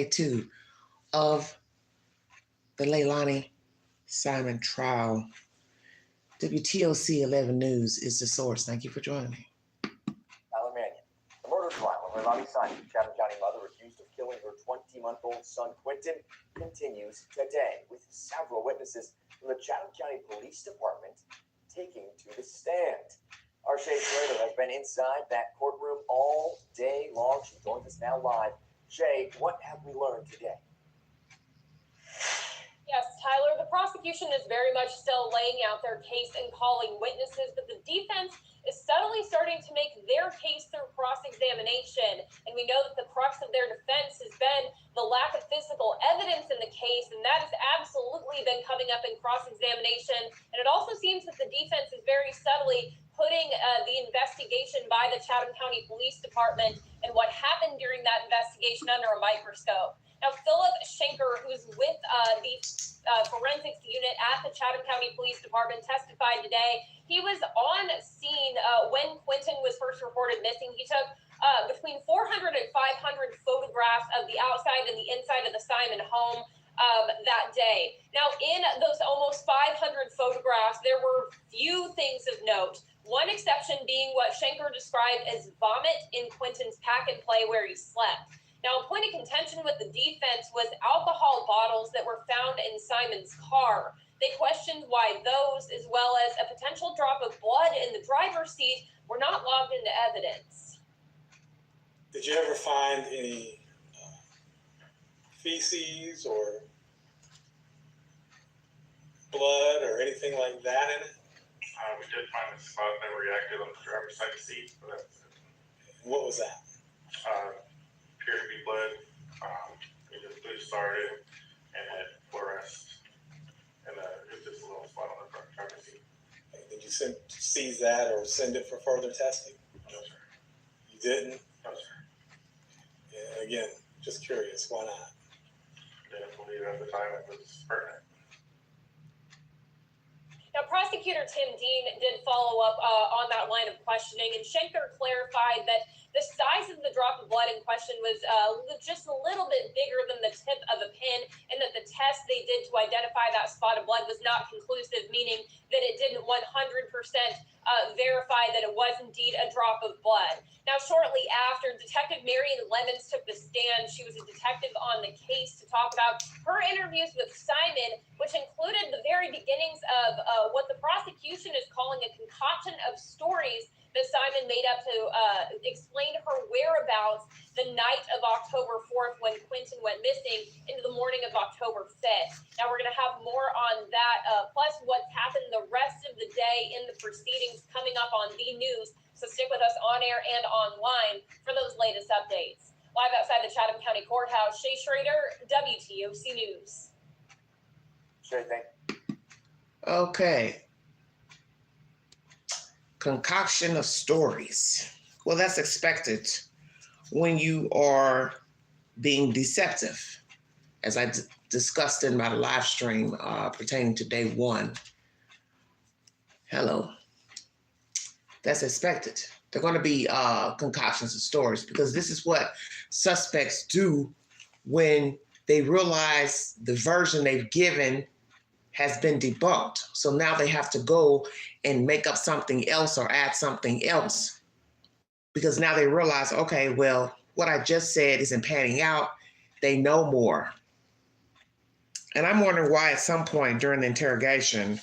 2 of the LEILANI Simon trial. WTOC 11 News is the source. Thank you for joining me. Alan Mannion. The murder trial of LEILANI Simon, Chatham County mother accused of killing her 20-month-old son Quentin, continues today, with several witnesses from the Chatham County Police Department taking to the stand. Our Shay Schrader has been inside that courtroom all day long. She joins us now live. Shay, what have we learned today? Yes, Tyler, the prosecution is very much still laying out their case and calling witnesses, but the defense is subtly starting to make their case through cross-examination. And we know that the crux of their defense has been the lack of physical evidence in the case, and that has absolutely been coming up in cross-examination. And it also seems that the defense is very subtly putting the investigation by the Chatham County Police Department and what happened during that investigation under a microscope. Now, Philip Schenker, who's with the forensics unit at the Chatham County Police Department, testified today. He was on scene when Quentin was first reported missing. He took between 400 and 500 photographs of the outside and the inside of the Simon home that day. Now, in those almost 500 photographs, there were few things of note. One exception being what Schenker described as vomit in Quentin's pack and play where he slept. Now, a point of contention with the defense was alcohol bottles that were found in Simon's car. They questioned why those, as well as a potential drop of blood in the driver's seat, were not logged into evidence. Did you ever find any feces or blood or anything like that in it? We did find a spot that reacted on the driver's side seat, but that's it. What was that? Appeared to be blood. We just started and it fluoresced, and it's just a little spot on the driver's seat. Did you seize that or send it for further testing? No, sir. You didn't? No, sir. Yeah, again, just curious, why not? Didn't believe at the time it was pertinent. Now, Prosecutor Tim Dean did follow up on that line of questioning, and Schenker clarified that the size of the drop of blood in question was just a little bit bigger than the tip of a pin, and that the test they did to identify that spot of blood was not conclusive, meaning that it didn't 100% verify that it was indeed a drop of blood. Now, shortly after, Detective Marion Lemons took the stand. She was a detective on the case to talk about her interviews with Simon, which included the very beginnings of what the prosecution is calling a concoction of stories that Simon made up to explain her whereabouts the night of October 4th when Quentin went missing into the morning of October 5th. Now, we're going to have more on that, plus what's happened the rest of the day in the proceedings coming up on the news. So stick with us on air and online for those latest updates. Live outside the Chatham County Courthouse, Shay Schrader, WTOC News. Shay, thank you. Okay. Concoction of stories. Well, that's expected when you are being deceptive, as I discussed in my live stream pertaining to day 1. Hello. That's expected. They're going to be concoctions of stories, because this is what suspects do when they realize the version they've given has been debunked. So now they have to go and make up something else or add something else, because now they realize, okay, well, what I just said isn't panning out. They know more. And I'm wondering why at some point during the interrogation,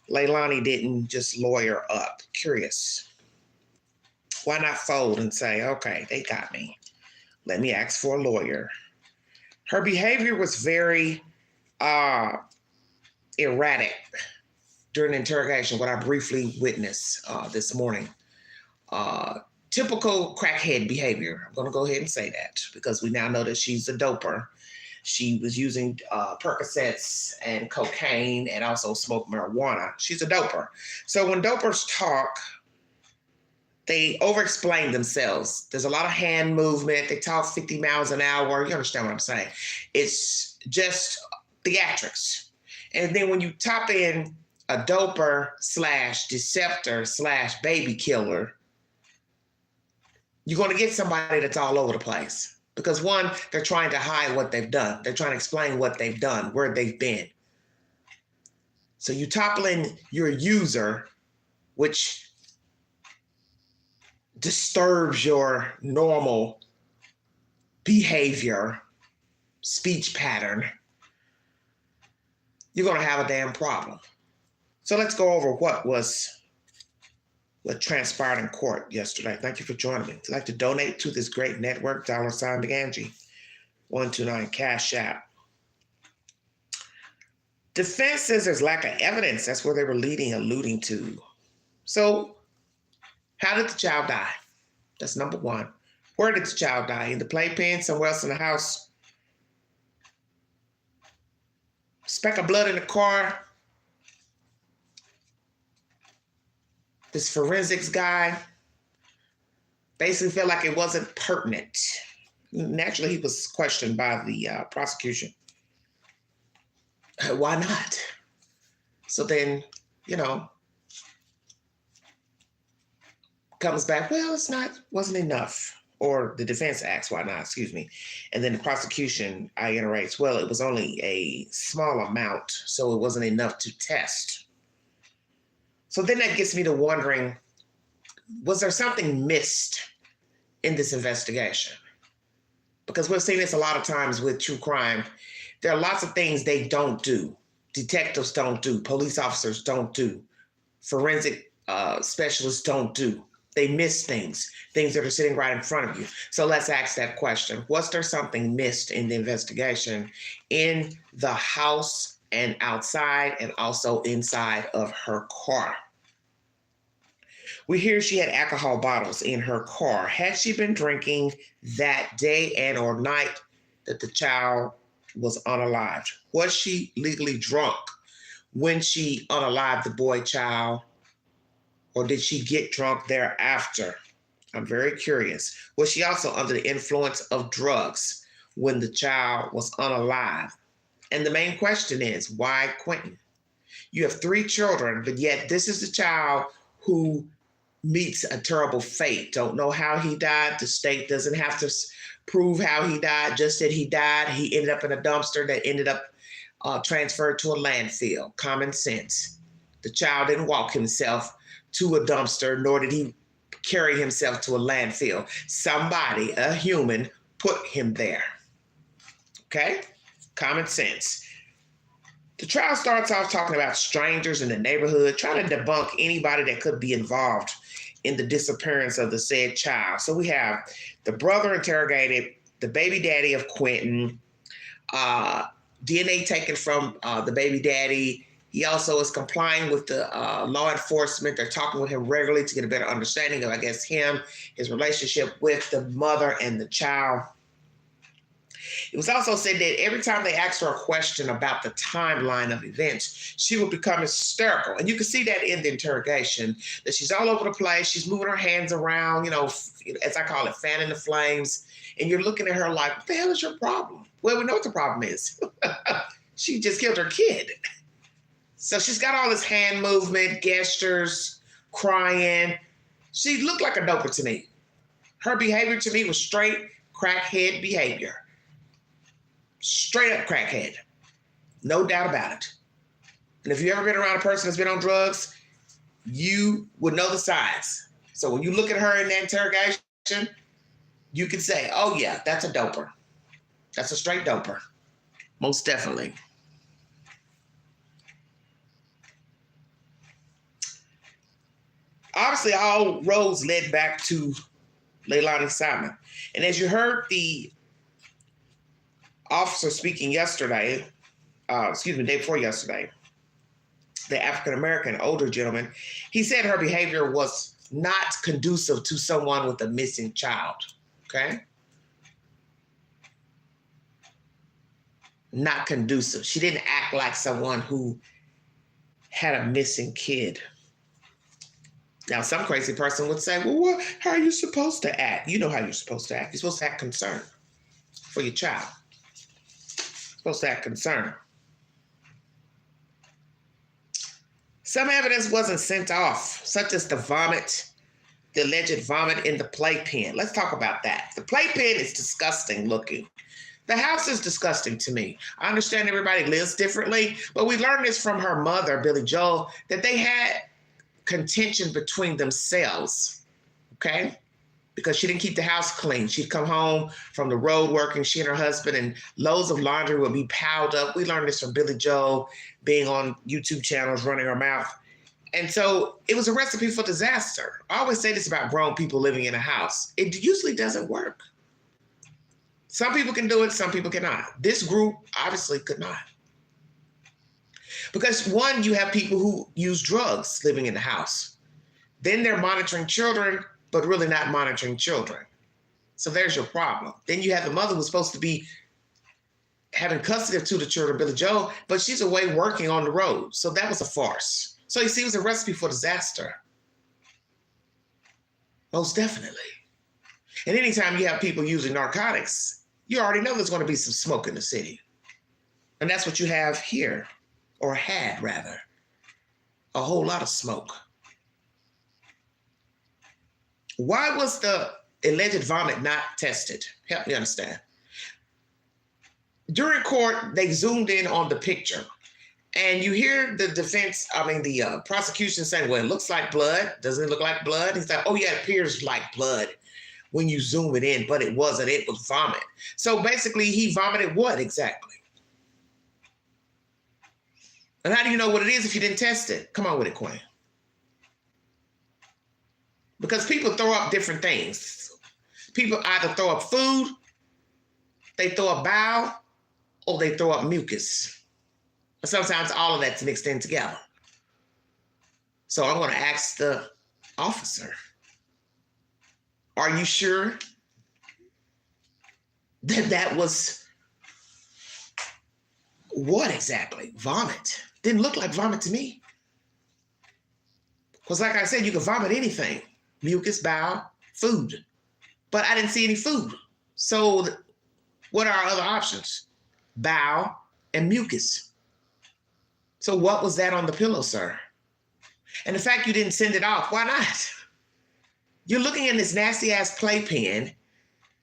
LEILANI didn't just lawyer up. Curious. Why not fold and say, okay, they got me. Let me ask for a lawyer. Her behavior was very erratic during the interrogation, what I briefly witnessed this morning. Typical crackhead behavior. I'm going to go ahead and say that, because we now know that she's a doper. She was using Percocets and cocaine and also smoked marijuana. She's a doper. So when dopers talk, they over-explain themselves. There's a lot of hand movement. They talk 50 miles an hour. You understand what I'm saying? It's just theatrics. And then when you top in a doper / deceptor / baby killer, you're going to get somebody that's all over the place. Because one, they're trying to hide what they've done. They're trying to explain what they've done, where they've been. So you toppling your user, which disturbs your normal behavior, speech pattern, you're going to have a damn problem. So let's go over what transpired in court yesterday. Thank you for joining me. If you'd like to donate to this great network, $Big Angie, 129 Cash App. Defense says there's lack of evidence. That's where they were alluding to. So how did the child die? That's number one. Where did the child die? In the playpen, somewhere else in the house? Speck of blood in the car? This forensics guy basically felt like it wasn't pertinent. Naturally, he was questioned by the prosecution. Why not? So then, comes back, well, wasn't enough. Or the defense asks, why not, excuse me. And then the prosecution iterates, well, it was only a small amount, so it wasn't enough to test. So then that gets me to wondering, was there something missed in this investigation? Because we've seen this a lot of times with true crime. There are lots of things they don't do. Detectives don't do. Police officers don't do. Forensic specialists don't do. They miss things that are sitting right in front of you. So let's ask that question. Was there something missed in the investigation in the house and outside and also inside of her car? We hear she had alcohol bottles in her car. Had she been drinking that day and or night that the child was unalived? Was she legally drunk when she unalived the boy child? Or did she get drunk thereafter? I'm very curious. Was she also under the influence of drugs when the child was unalived? And the main question is, why Quentin? You have 3 children, but yet this is the child who meets a terrible fate. Don't know how he died. The state doesn't have to prove how he died, just that he died. He ended up in a dumpster that ended up transferred to a landfill. Common sense. The child didn't walk himself to a dumpster, nor did he carry himself to a landfill. Somebody, a human, put him there. Okay? Common sense. The trial starts off talking about strangers in the neighborhood, trying to debunk anybody that could be involved in the disappearance of the said child. So we have the brother interrogated, the baby daddy of Quentin, DNA taken from the baby daddy. He also is complying with the law enforcement. They're talking with him regularly to get a better understanding of, I guess, his relationship with the mother and the child. It was also said that every time they asked her a question about the timeline of events, she would become hysterical. And you can see that in the interrogation, that she's all over the place. She's moving her hands around, as I call it, fanning the flames. And you're looking at her like, what the hell is your problem? Well, we know what the problem is. She just killed her kid. So she's got all this hand movement, gestures, crying. She looked like a doper to me. Her behavior to me was straight crackhead behavior. Straight up crackhead. No doubt about it. And if you've ever been around a person that's been on drugs, you would know the signs. So when you look at her in that interrogation, you can say, oh yeah, that's a doper. That's a straight doper. Most definitely. Obviously, all roads led back to LEILANI Simon. And as you heard the officer speaking yesterday, day before yesterday, the African-American older gentleman, he said her behavior was not conducive to someone with a missing child, okay? Not conducive. She didn't act like someone who had a missing kid. Now, some crazy person would say, well, how are you supposed to act? You know how you're supposed to act. You're supposed to have concern for your child. You're supposed to have concern. Some evidence wasn't sent off, such as the vomit the alleged vomit in the playpen. Let's talk about that. The playpen is disgusting looking. The house is disgusting to me. I understand everybody lives differently, but we learned this from her mother, Billy Joel, that they had contention between themselves, okay? Because she didn't keep the house clean. She'd come home from the road working, she and her husband, and loads of laundry would be piled up. We learned this from Billy Joel being on YouTube channels, running her mouth. And so it was a recipe for disaster. I always say this about grown people living in a house. It usually doesn't work. Some people can do it, some people cannot. This group obviously could not. Because one, you have people who use drugs living in the house. Then they're monitoring children, but really not monitoring children. So there's your problem. Then you have the mother who's supposed to be having custody of two of the children, Billy Joel, but she's away working on the road. So that was a farce. So you see, it was a recipe for disaster. Most definitely. And anytime you have people using narcotics, you already know there's going to be some smoke in the city. And that's what you have here, or had rather, a whole lot of smoke. Why was the alleged vomit not tested? Help me understand. During court, they zoomed in on the picture. And you hear the defense, the prosecution saying, well, it looks like blood. Doesn't it look like blood? He's like, oh yeah, it appears like blood when you zoom it in, but it wasn't, it was vomit. So basically he vomited what exactly? And how do you know what it is if you didn't test it? Come on with it, Queen. Because people throw up different things. People either throw up food, they throw up bowel, or they throw up mucus. Sometimes all of that's mixed in together. So I'm going to ask the officer, are you sure that that was what exactly? Vomit. Didn't look like vomit to me. Because like I said, you can vomit anything. Mucus, bowel, food. But I didn't see any food. So what are our other options? Bowel and mucus. So what was that on the pillow, sir? And the fact you didn't send it off, why not? You're looking in this nasty ass playpen.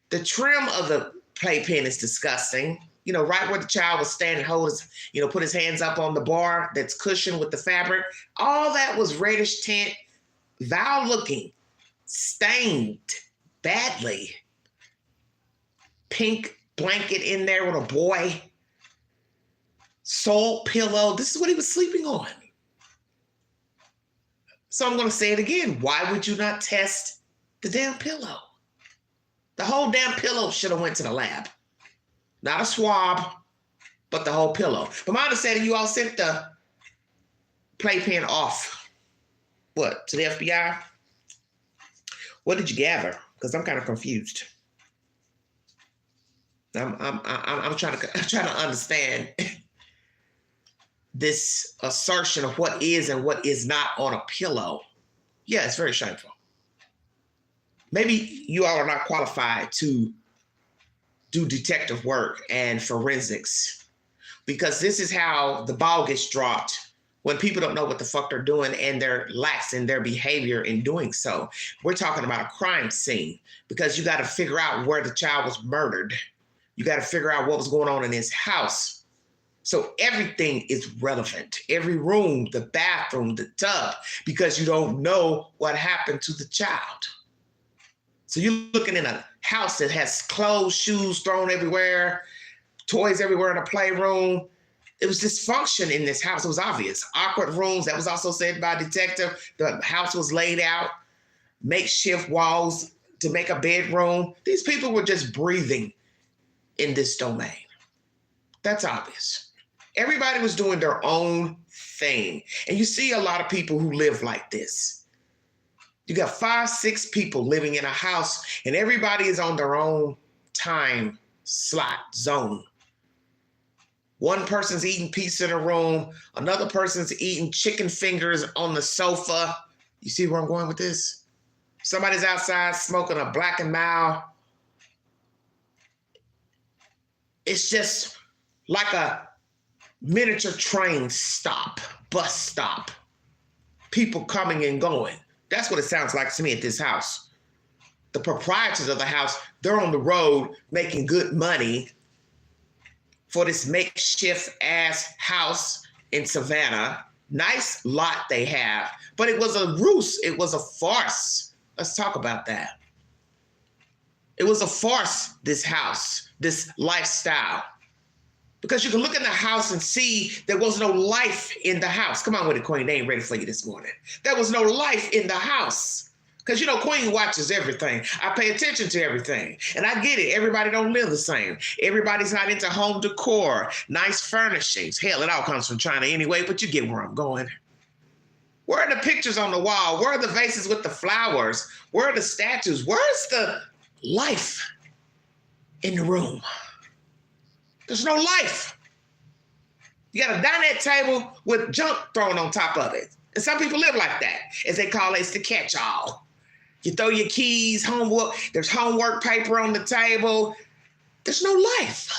The trim of the playpen is disgusting. You know, right where the child was standing, put his hands up on the bar that's cushioned with the fabric. All that was reddish tint, foul looking, stained badly. Pink blanket in there with a boy. Salt pillow. This is what he was sleeping on. So I'm going to say it again. Why would you not test the damn pillow? The whole damn pillow should have went to the lab. Not a swab, but the whole pillow. But my understanding, you all sent the playpen off. What, to the FBI? What did you gather? Because I'm kind of confused. I'm trying to understand this assertion of what is and what is not on a pillow. Yeah, it's very shameful. Maybe you all are not qualified to do detective work and forensics, because this is how the ball gets dropped when people don't know what the fuck they're doing and they're lax in their behavior in doing so. We're talking about a crime scene, because you got to figure out where the child was murdered. You got to figure out what was going on in his house. So everything is relevant. Every room, the bathroom, the tub, because you don't know what happened to the child. So you're looking in a house that has clothes, shoes thrown everywhere, toys everywhere in a playroom. It was dysfunction in this house. It was obvious. Awkward rooms. That was also said by a detective. The house was laid out, makeshift walls to make a bedroom. These people were just breathing in this domain. That's obvious. Everybody was doing their own thing. And you see a lot of people who live like this. You got 5, 6 people living in a house, and everybody is on their own time slot zone. One person's eating pizza in a room. Another person's eating chicken fingers on the sofa. You see where I'm going with this? Somebody's outside smoking a Black and Mild. It's just like a miniature train stop, bus stop. People coming and going. That's what it sounds like to me at this house. The proprietors of the house, they're on the road making good money for this makeshift ass house in Savannah. Nice lot they have, but it was a ruse. It was a farce. Let's talk about that. It was a farce, this house, this lifestyle. Because you can look in the house and see there was no life in the house. Come on with it, Queen. They ain't ready for you this morning. There was no life in the house. Because, you know, Queen watches everything. I pay attention to everything. And I get it. Everybody don't live the same. Everybody's not into home decor, nice furnishings. Hell, it all comes from China anyway, but you get where I'm going. Where are the pictures on the wall? Where are the vases with the flowers? Where are the statues? Where's the life in the room? There's no life. You got a dinette table with junk thrown on top of it. And some people live like that. As they call it, it's the catch-all. You throw your keys, homework, there's homework paper on the table. There's no life.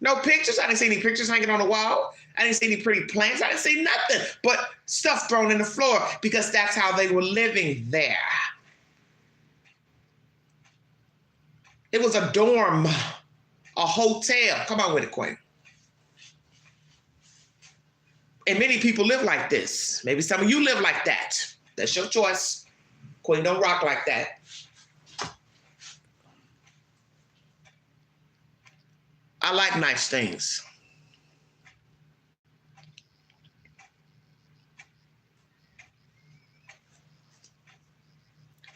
No pictures. I didn't see any pictures hanging on the wall. I didn't see any pretty plants. I didn't see nothing but stuff thrown in the floor because that's how they were living there. It was a dorm, a hotel. Come on with it, Queen. And many people live like this. Maybe some of you live like that. That's your choice. Queen, don't rock like that. I like nice things.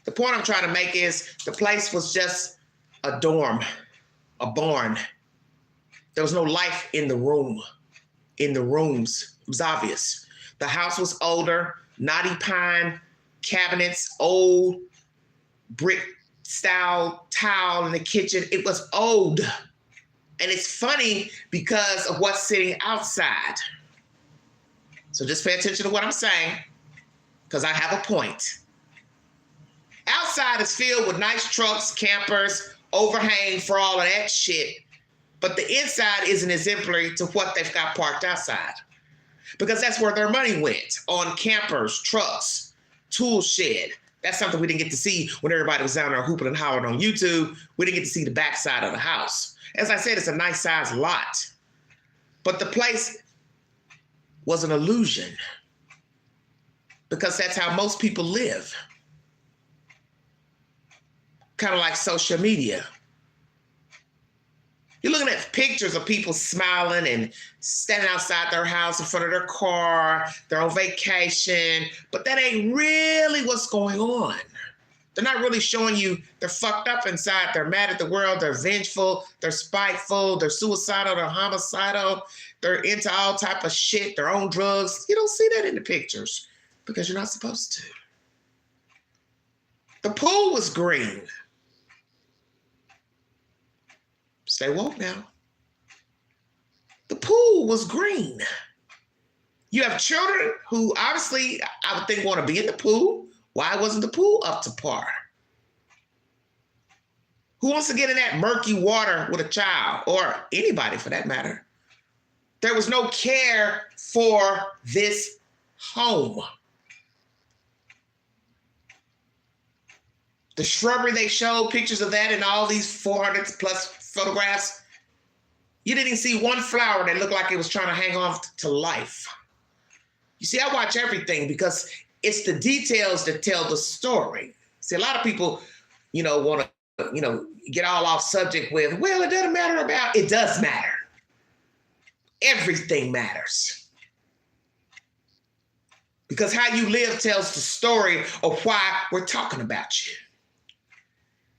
The point I'm trying to make is the place was just a dorm, a barn. There was no life in the room, in the rooms. It was obvious. The house was older, knotty pine cabinets, old brick style tile in the kitchen. It was old. And it's funny because of what's sitting outside. So just pay attention to what I'm saying, because I have a point. Outside is filled with nice trucks, campers, overhang for all of that shit. But the inside isn't exemplary to what they've got parked outside. Because that's where their money went, on campers, trucks, tool shed. That's something we didn't get to see when everybody was down there hooping and hollering on YouTube. We didn't get to see the backside of the house. As I said, it's a nice sized lot. But the place was an illusion. Because that's how most people live. Kind of like social media. You're looking at pictures of people smiling and standing outside their house in front of their car, they're on vacation, but that ain't really what's going on. They're not really showing you they're fucked up inside, they're mad at the world, they're vengeful, they're spiteful, they're suicidal, they're homicidal, they're into all type of shit, they're on drugs. You don't see that in the pictures because you're not supposed to. The pool was green. Stay woke now. The pool was green. You have children who obviously, I would think, want to be in the pool. Why wasn't the pool up to par? Who wants to get in that murky water with a child, or anybody for that matter? There was no care for this home. The shrubbery, they showed pictures of that in all these 400 plus photographs. You didn't even see one flower that looked like it was trying to hang on to life. You see, I watch everything because it's the details that tell the story. See, a lot of people, want to, get all off subject with, well, it doesn't matter about, it does matter. Everything matters. Because how you live tells the story of why we're talking about you.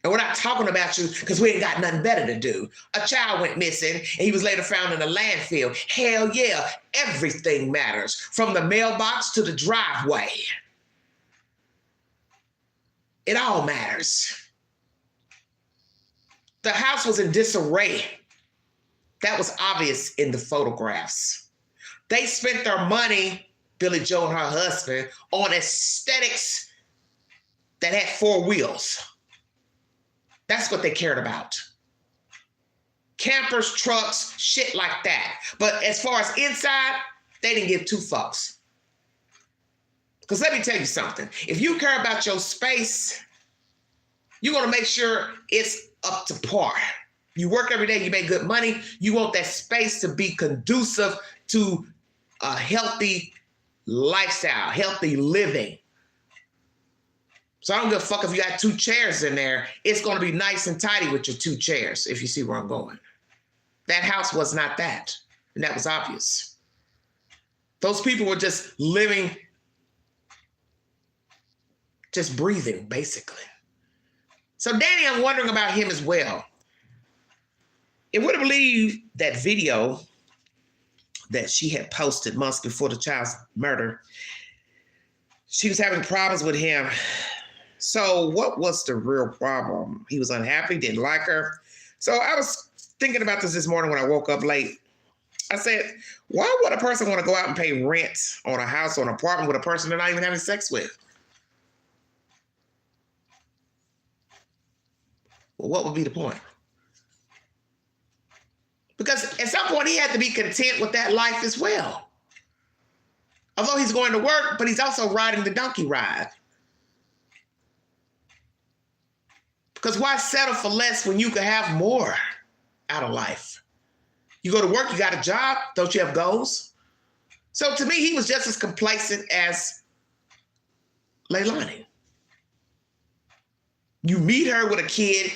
And we're not talking about you because we ain't got nothing better to do. A child went missing and he was later found in a landfill. Hell yeah, everything matters, from the mailbox to the driveway. It all matters. The house was in disarray. That was obvious in the photographs. They spent their money, Billy Joe and her husband, on aesthetics that had 4 wheels. That's what they cared about. Campers, trucks, shit like that. But as far as inside, they didn't give 2 fucks. Because let me tell you something. If you care about your space, you're going to make sure it's up to par. You work every day, you make good money. You want that space to be conducive to a healthy lifestyle, healthy living. So I don't give a fuck if you got 2 chairs in there. It's going to be nice and tidy with your 2 chairs, if you see where I'm going. That house was not that. And that was obvious. Those people were just living, just breathing, basically. So Danny, I'm wondering about him as well. It would have believed that video that she had posted months before the child's murder. She was having problems with him. So what was the real problem? He was unhappy, didn't like her. So I was thinking about this morning when I woke up late. I said, why would a person want to go out and pay rent on a house or an apartment with a person they're not even having sex with? Well, what would be the point? Because at some point he had to be content with that life as well. Although he's going to work, but he's also riding the donkey ride. Because why settle for less when you can have more out of life? You go to work, you got a job, don't you have goals? So to me, he was just as complacent as LEILANI. You meet her with a kid,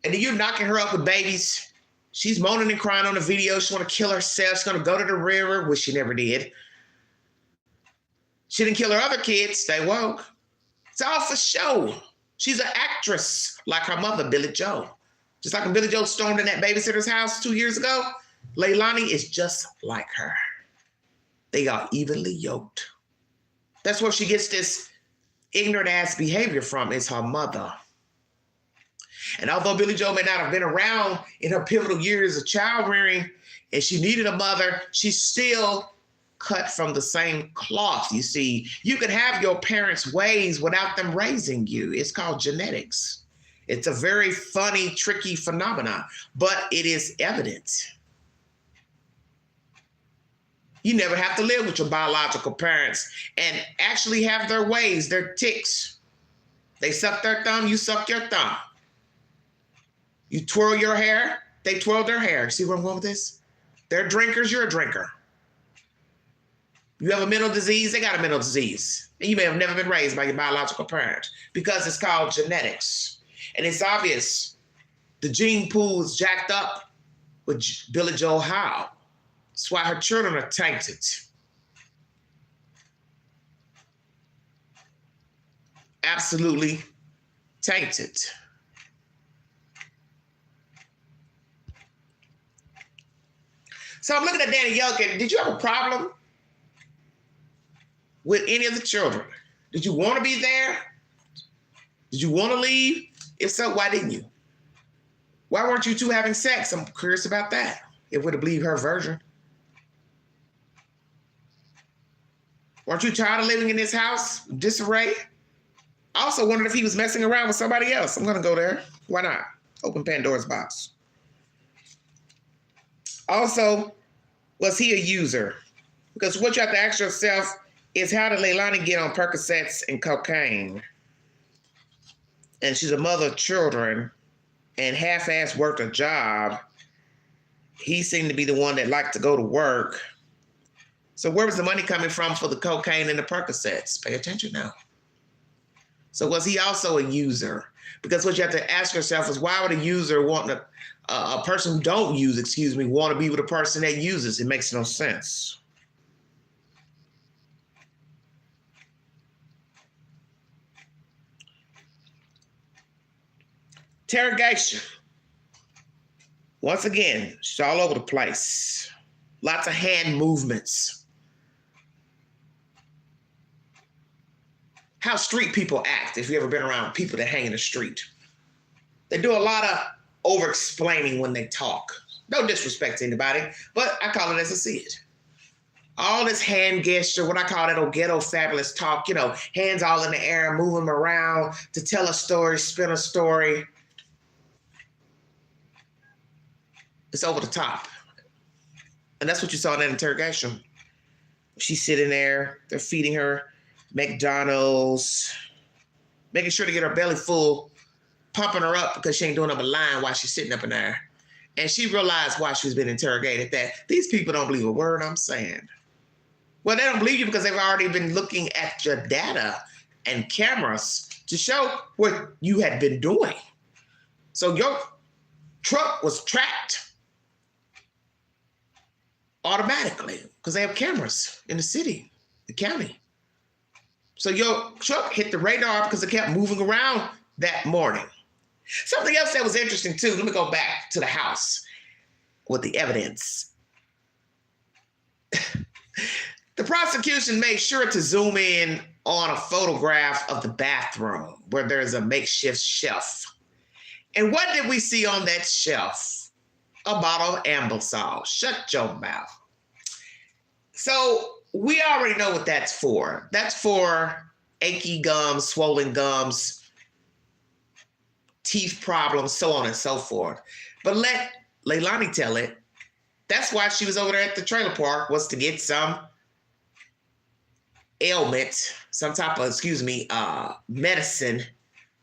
and then you're knocking her up with babies. She's moaning and crying on the video. She want to kill herself. She's going to go to the river, which she never did. She didn't kill her other kids. Stay woke. It's all for show. She's an actress like her mother, Billy Joe. Just like when Billy Joe stormed in that babysitter's house 2 years ago, LEILANI is just like her. They are evenly yoked. That's where she gets this ignorant ass behavior from, is her mother. And although Billy Joe may not have been around in her pivotal years of child rearing and she needed a mother, she's still cut from the same cloth. You see, you can have your parents' ways without them raising you. It's called genetics. It's a very funny, tricky phenomenon, but it is evident. You never have to live with your biological parents and actually have their ways, their ticks. They suck their thumb, you suck your thumb. You twirl your hair, they twirl their hair. See where I'm going with this? They're drinkers, you're a drinker. You have a mental disease, they got a mental disease. And you may have never been raised by your biological parent because it's called genetics. And it's obvious the gene pool is jacked up with Billy Joe Howe. That's why her children are tainted. Absolutely tainted. So I'm looking at Danny Youngkin. Did you have a problem with any of the children? Did you want to be there? Did you want to leave? If so, why didn't you? Why weren't you two having sex? I'm curious about that. It would have believed her version. Weren't you tired of living in this house? Disarray? I also wondered if he was messing around with somebody else. I'm going to go there. Why not? Open Pandora's box. Also, was he a user? Because what you have to ask yourself is, how did LEILANI get on Percocets and cocaine? And she's a mother of children and half-ass worked a job. He seemed to be the one that liked to go to work. So where was the money coming from for the cocaine and the Percocets? Pay attention now. So was he also a user? Because what you have to ask yourself is, why would a user want to, a person who don't use, want to be with a person that uses? It makes no sense. Interrogation. Once again, she's all over the place. Lots of hand movements. How street people act, if you've ever been around people that hang in the street. They do a lot of over-explaining when they talk. No disrespect to anybody, but I call it as I see it. All this hand gesture, what I call that old ghetto fabulous talk, you know, hands all in the air, moving them around to tell a story, spin a story. It's over the top. And that's what you saw in that interrogation. She's sitting there, they're feeding her McDonald's, making sure to get her belly full, pumping her up because she ain't doing up a line while she's sitting up in there. And she realized while she was being interrogated that these people don't believe a word I'm saying. Well, they don't believe you because they've already been looking at your data and cameras to show what you had been doing. So your truck was tracked automatically because they have cameras in the city, the county. So your truck hit the radar because it kept moving around that morning. Something else that was interesting too, let me go back to the house with the evidence. The prosecution made sure to zoom in on a photograph of the bathroom where there's a makeshift shelf. And what did we see on that shelf? A bottle of Ambisol. Shut your mouth. So we already know what that's for. That's for achy gums, swollen gums, teeth problems, so on and so forth. But let LEILANI tell it. That's why she was over there at the trailer park, was to get some ailment, some type of, medicine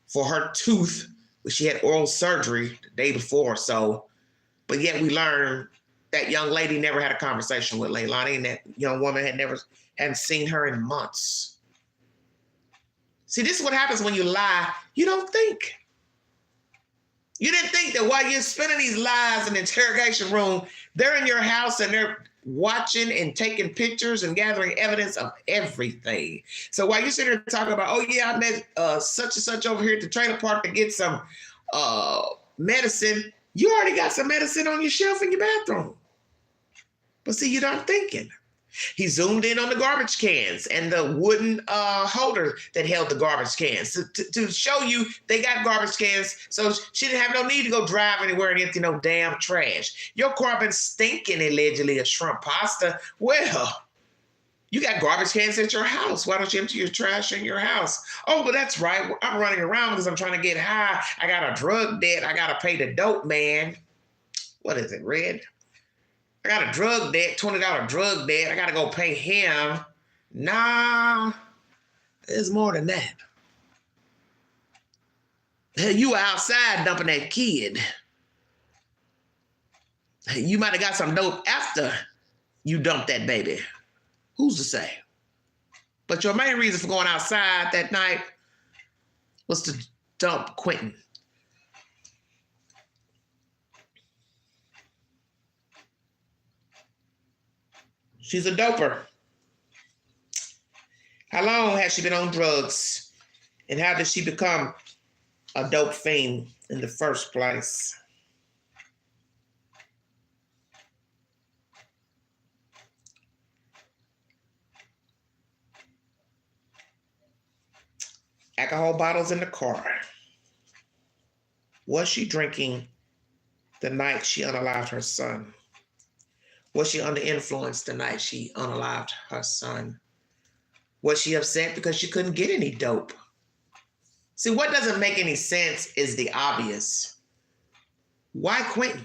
for her tooth, which she had oral surgery the day before. So, but yet we learned that young lady never had a conversation with LEILANI, and that young woman hadn't seen her in months. See, this is what happens when you lie. You don't think. You didn't think that while you're spending these lies in the interrogation room, they're in your house and they're watching and taking pictures and gathering evidence of everything. So while you're sitting here talking about, oh yeah, I met such and such over here at the trailer park to get some medicine, you already got some medicine on your shelf in your bathroom. But see, you're not thinking. He zoomed in on the garbage cans and the wooden holder that held the garbage cans to show you they got garbage cans, so she didn't have no need to go drive anywhere and empty no damn trash. Your car been stinking allegedly of shrimp pasta. Well, you got garbage cans at your house. Why don't you empty your trash in your house? Oh, but that's right. I'm running around because I'm trying to get high. I got a drug debt. I got to pay the dope man. What is it, Red? I got a drug debt, $20 drug debt. I got to go pay him. Nah, there's more than that. You were outside dumping that kid. You might have got some dope after you dumped that baby. Who's to say? But your main reason for going outside that night was to dump Quentin. She's a doper. How long has she been on drugs? And how did she become a dope fiend in the first place? Alcohol bottles in the car. Was she drinking the night she unalived her son? Was she under influence the night she unalived her son? Was she upset because she couldn't get any dope? See, what doesn't make any sense is the obvious. Why Quentin?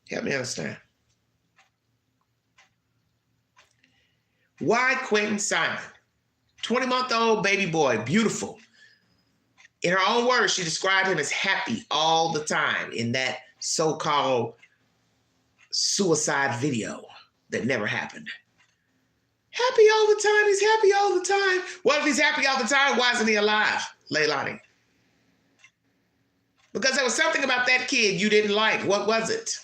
Help me understand. Why Quentin Simon? 20-month-old baby boy, beautiful. In her own words, she described him as happy all the time in that so-called suicide video that never happened. Happy all the time, he's happy all the time. Well, if he's happy all the time, why isn't he alive, LEILANI? Because there was something about that kid you didn't like. What was it?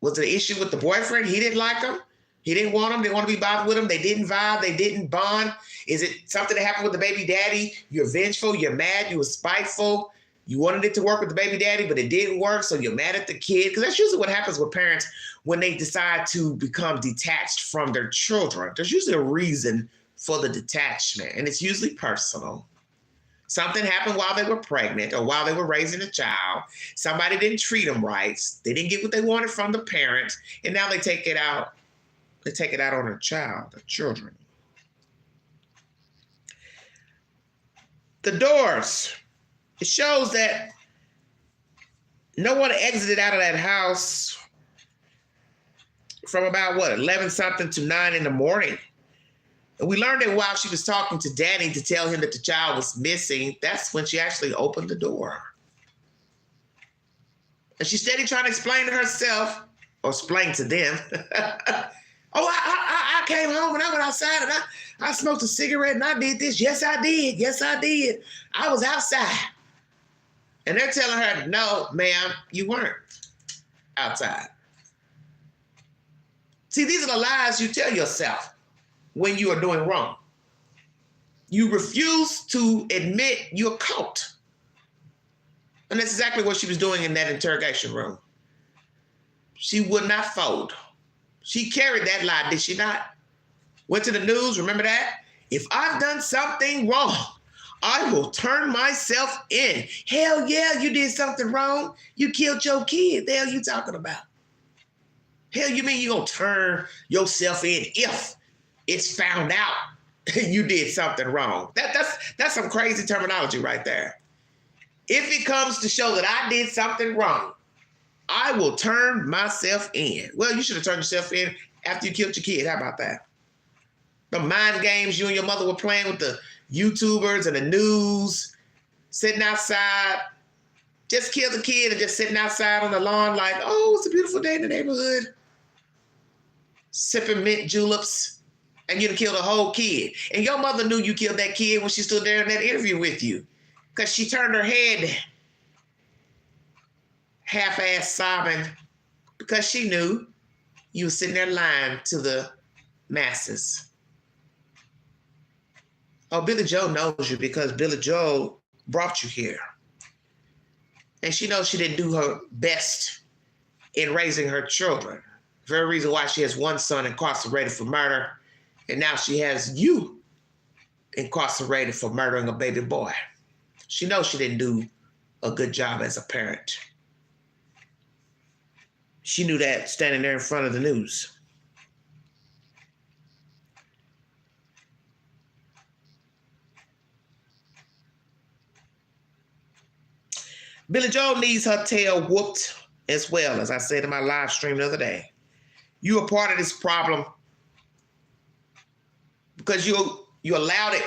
Was it an issue with the boyfriend? He didn't like him? He didn't want him, didn't want to be bothered with him, they didn't vibe, they didn't bond? Is it something that happened with the baby daddy? You're vengeful, you're mad, you were spiteful, you wanted it to work with the baby daddy, but it didn't work, so you're mad at the kid? Because that's usually what happens with parents when they decide to become detached from their children. There's usually a reason for the detachment, and it's usually personal. Something happened while they were pregnant or while they were raising a child. Somebody didn't treat them right. They didn't get what they wanted from the parents, and now they take it out. They take it out on their child, their children. The doors. It shows that no one exited out of that house from about, 11 something to 9 in the morning. And we learned that while she was talking to Danny to tell him that the child was missing, that's when she actually opened the door. And she's steady trying to explain to herself, or explain to them, oh, I came home and I went outside and I smoked a cigarette and I did this. Yes, I did. Yes, I did. I was outside. And they're telling her, no, ma'am, you weren't outside. See, these are the lies you tell yourself when you are doing wrong. You refuse to admit you're caught. And that's exactly what she was doing in that interrogation room. She would not fold. She carried that lie, did she not? Went to the news, remember that? If I've done something wrong, I will turn myself in. Hell yeah, you did something wrong. You killed your kid. The hell you talking about? Hell, you mean you gonna turn yourself in if it's found out you did something wrong? That's some crazy terminology right there. If it comes to show that I did something wrong, I will turn myself in. Well, you should have turned yourself in after you killed your kid. How about that? The mind games you and your mother were playing with the YouTubers and the news, sitting outside, just killed the kid and just sitting outside on the lawn like, oh, it's a beautiful day in the neighborhood. Sipping mint juleps, and you done killed a whole kid. And your mother knew you killed that kid when she stood there in that interview with you, because she turned her head half-ass sobbing because she knew you were sitting there lying to the masses. Oh, Billy Joe knows you because Billy Joe brought you here. And she knows she didn't do her best in raising her children. Very reason why she has one son incarcerated for murder, and now she has you incarcerated for murdering a baby boy. She knows she didn't do a good job as a parent. She knew that standing there in front of the news. Billy Joe needs her tail whooped as well, as I said in my live stream the other day. You are part of this problem because you allowed it.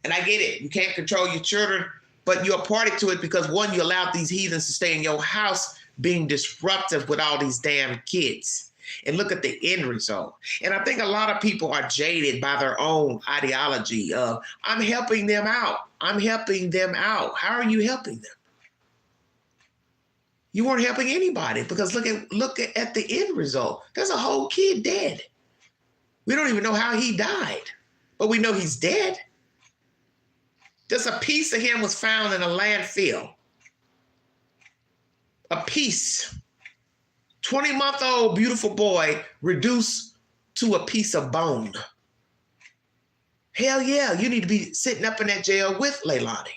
And I get it. You can't control your children, but you're a party to it because, one, you allowed these heathens to stay in your house being disruptive with all these damn kids. And look at the end result. And I think a lot of people are jaded by their own ideology of, I'm helping them out. I'm helping them out. How are you helping them? You weren't helping anybody because look at the end result. There's a whole kid dead. We don't even know how he died, but we know he's dead. Just a piece of him was found in a landfill. A piece. 20-month-old beautiful boy reduced to a piece of bone. Hell yeah, you need to be sitting up in that jail with LEILANI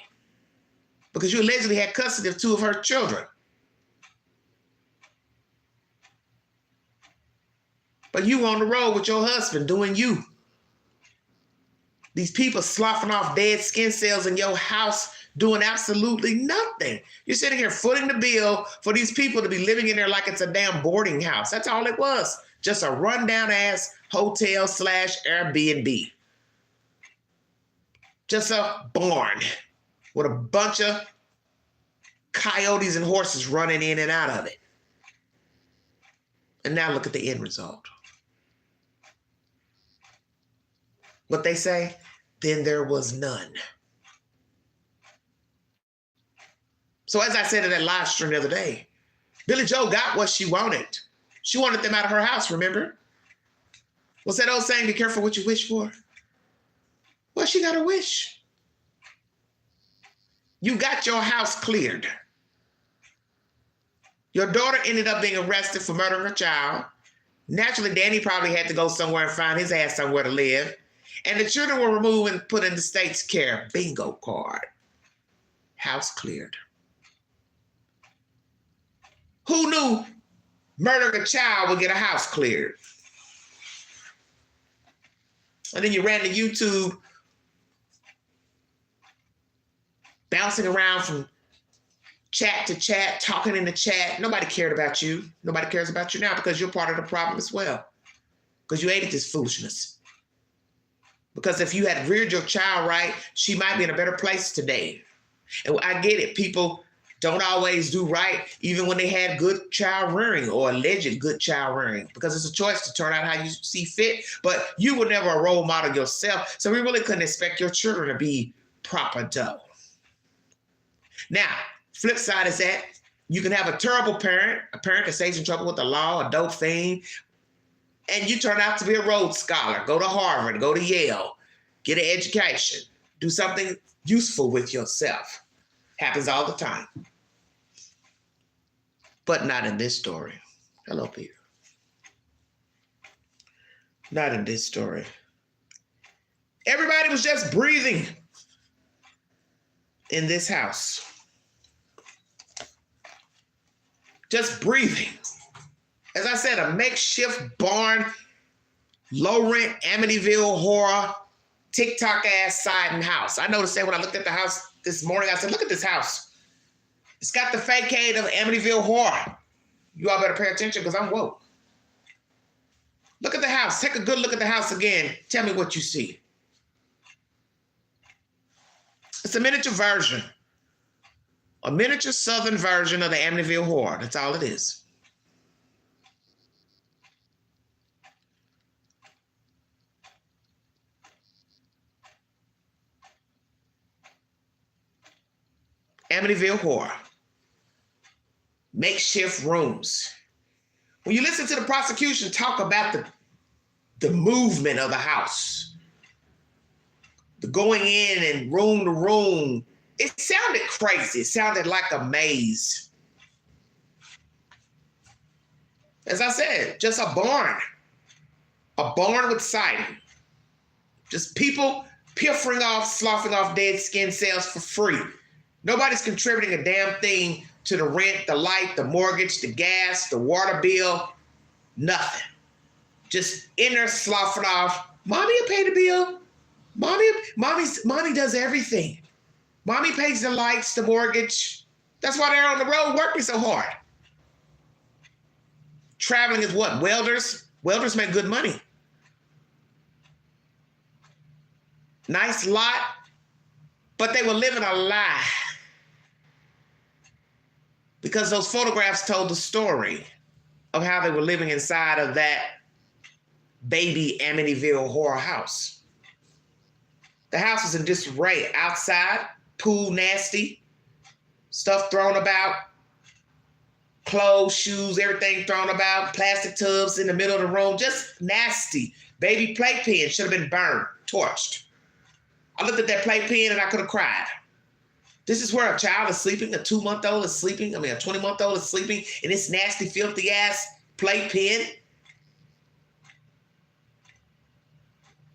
because you allegedly had custody of 2 of her children. But you on the road with your husband doing you. These people sloughing off dead skin cells in your house doing absolutely nothing. You're sitting here footing the bill for these people to be living in there like it's a damn boarding house. That's all it was. Just a rundown ass hotel / Airbnb. Just a barn with a bunch of coyotes and horses running in and out of it. And now look at the end result. What they say, then there was none. So as I said in that live stream the other day, Billy Joe got what she wanted. She wanted them out of her house, remember? What's that old saying, be careful what you wish for? Well, she got a wish. You got your house cleared. Your daughter ended up being arrested for murdering her child. Naturally, Danny probably had to go somewhere and find his ass somewhere to live. And the children were removed and put in the state's care. Bingo card. House cleared. Who knew murdering a child would get a house cleared? And then you ran to YouTube, bouncing around from chat to chat, talking in the chat. Nobody cared about you. Nobody cares about you now because you're part of the problem as well. Because you aided this foolishness. Because if you had reared your child right, she might be in a better place today. And I get it. People don't always do right, even when they had good child rearing or alleged good child rearing, because it's a choice to turn out how you see fit. But you were never a role model yourself. So we really couldn't expect your children to be proper dope. Now, flip side is that you can have a terrible parent, a parent that stays in trouble with the law, a dope fiend, and you turn out to be a Rhodes Scholar, go to Harvard, go to Yale, get an education, do something useful with yourself. Happens all the time. But not in this story. Hello, Peter. Not in this story. Everybody was just breathing in this house. Just breathing. As I said, a makeshift barn, low-rent Amityville horror, TikTok-ass siding house. I noticed that when I looked at the house this morning, I said, look at this house. It's got the facade of Amityville horror. You all better pay attention because I'm woke. Look at the house. Take a good look at the house again. Tell me what you see. It's a miniature version. A miniature southern version of the Amityville horror. That's all it is. Amityville horror. Makeshift rooms. When you listen to the prosecution talk about the movement of the house, the going in and room to room, it sounded crazy. It sounded like a maze. As I said, just a barn with siding. Just people piffering off, sloughing off dead skin cells for free. Nobody's contributing a damn thing to the rent, the light, the mortgage, the gas, the water bill, nothing. Just in there sloughing off. Mommy will pay the bill. Mommy does everything. Mommy pays the lights, the mortgage. That's why they're on the road working so hard. Traveling is what? Welders? Welders make good money. Nice lot, but they were living a lie. Because those photographs told the story of how they were living inside of that baby Amityville horror house. The house was in disarray. Outside, pool nasty, stuff thrown about, clothes, shoes, everything thrown about, plastic tubs in the middle of the room, just nasty. Baby playpen should have been burned, torched. I looked at that playpen and I could have cried. This is where a child is sleeping, a 2-month-old is sleeping, a 20-month-old is sleeping in this nasty, filthy ass playpen.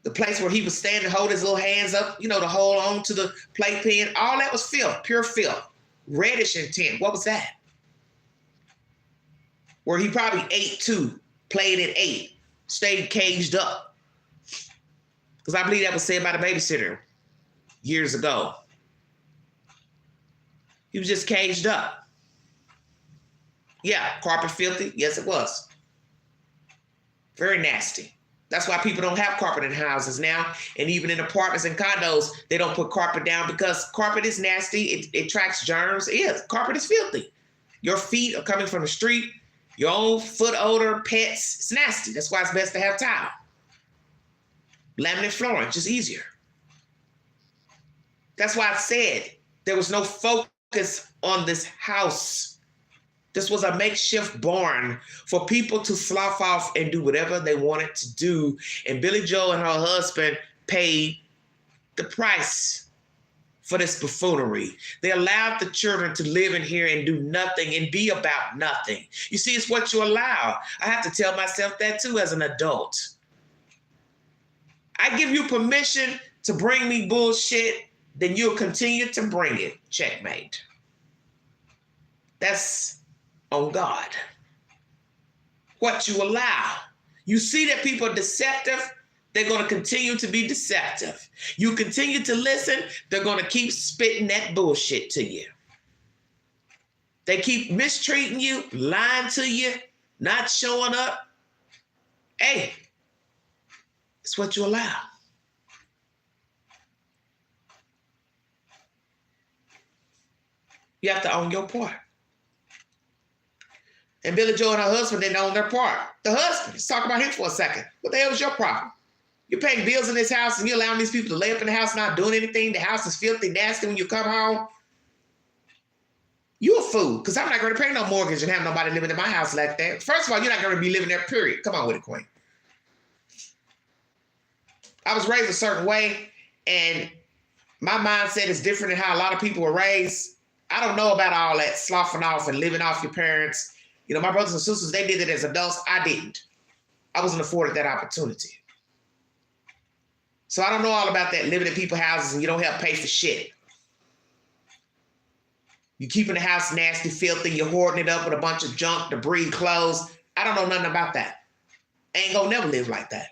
The place where he was standing, hold his little hands up, to hold on to the playpen. All that was filth, pure filth, reddish in tint. What was that? Where he probably ate too, played and ate, stayed caged up. Because I believe that was said by the babysitter years ago. He was just caged up. Yeah, carpet filthy. Yes, it was. Very nasty. That's why people don't have carpet in houses now. And even in apartments and condos, they don't put carpet down because carpet is nasty. It tracks germs. Yeah, carpet is filthy. Your feet are coming from the street. Your own foot odor, pets. It's nasty. That's why it's best to have tile. Laminate flooring, just easier. That's why I said there was no focus on this house. This was a makeshift barn for people to slough off and do whatever they wanted to do. And Billy Joe and her husband paid the price for this buffoonery. They allowed the children to live in here and do nothing and be about nothing. You see, it's what you allow. I have to tell myself that too as an adult. I give you permission to bring me bullshit, then you'll continue to bring it. Checkmate. That's on God. What you allow. You see that people are deceptive, they're going to continue to be deceptive. You continue to listen, they're going to keep spitting that bullshit to you. They keep mistreating you, lying to you, not showing up. Hey, it's what you allow. You have to own your part. And Billy Joe and her husband didn't own their part. The husband, let's talk about him for a second. What the hell is your problem? You're paying bills in this house and you're allowing these people to lay up in the house not doing anything. The house is filthy, nasty when you come home. You a fool, because I'm not going to pay no mortgage and have nobody living in my house like that. First of all, you're not going to be living there, period. Come on with it, Queen. I was raised a certain way, and my mindset is different than how a lot of people were raised. I don't know about all that sloughing off and living off your parents. You know, my brothers and sisters, they did it as adults. I didn't. I wasn't afforded that opportunity. So I don't know all about that, living in people's houses and you don't have to pay for shit. You keeping the house nasty, filthy, you're hoarding it up with a bunch of junk, debris, clothes. I don't know nothing about that. I ain't gonna never live like that.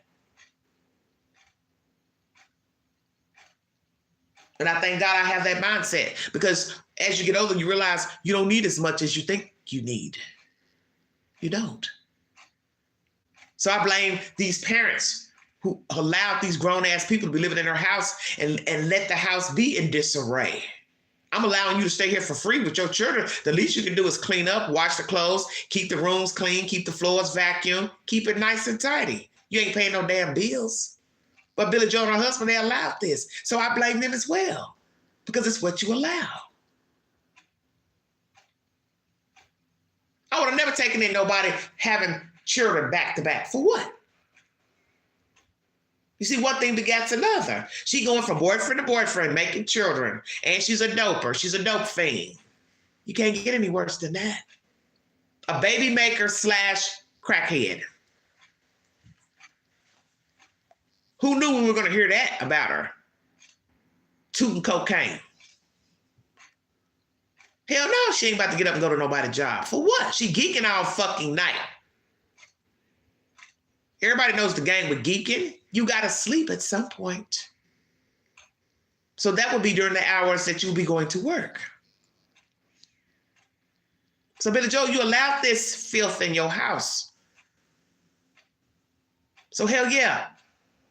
And I thank God I have that mindset, because as you get older, you realize you don't need as much as you think you need. You don't. So I blame these parents who allowed these grown-ass people to be living in their house and let the house be in disarray. I'm allowing you to stay here for free with your children. The least you can do is clean up, wash the clothes, keep the rooms clean, keep the floors vacuumed, keep it nice and tidy. You ain't paying no damn bills. But Billy Joe and her husband, they allowed this. So I blame them as well, because it's what you allow. I would have never taken in nobody having children back to back. For what? You see, one thing begets another. She going from boyfriend to boyfriend, making children, and she's a doper. She's a dope fiend. You can't get any worse than that. A baby maker / crackhead. Who knew we were going to hear that about her? Tooting cocaine. Hell no, she ain't about to get up and go to nobody's job. For what? She geeking all fucking night. Everybody knows the game with geeking. You got to sleep at some point. So that would be during the hours that you'll be going to work. So Billy Joe, you allowed this filth in your house. So hell yeah,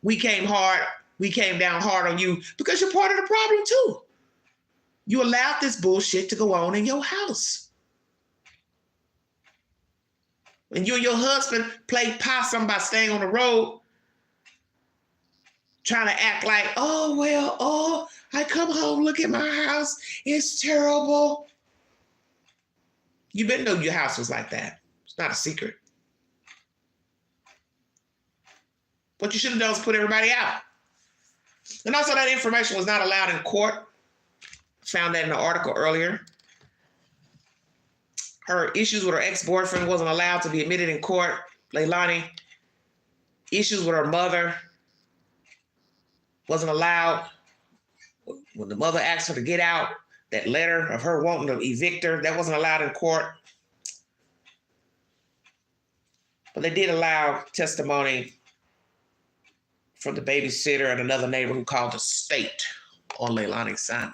we came down hard on you because you're part of the problem too. You allowed this bullshit to go on in your house. And you and your husband played possum by staying on the road, trying to act like, I come home, look at my house, it's terrible. You better know your house was like that. It's not a secret. What you should have done was put everybody out. And also that information was not allowed in court. Found that in the article earlier. Her issues with her ex-boyfriend wasn't allowed to be admitted in court. LEILANI, issues with her mother wasn't allowed. When the mother asked her to get out, that letter of her wanting to evict her, that wasn't allowed in court. But they did allow testimony from the babysitter and another neighbor who called the state on LEILANI Simon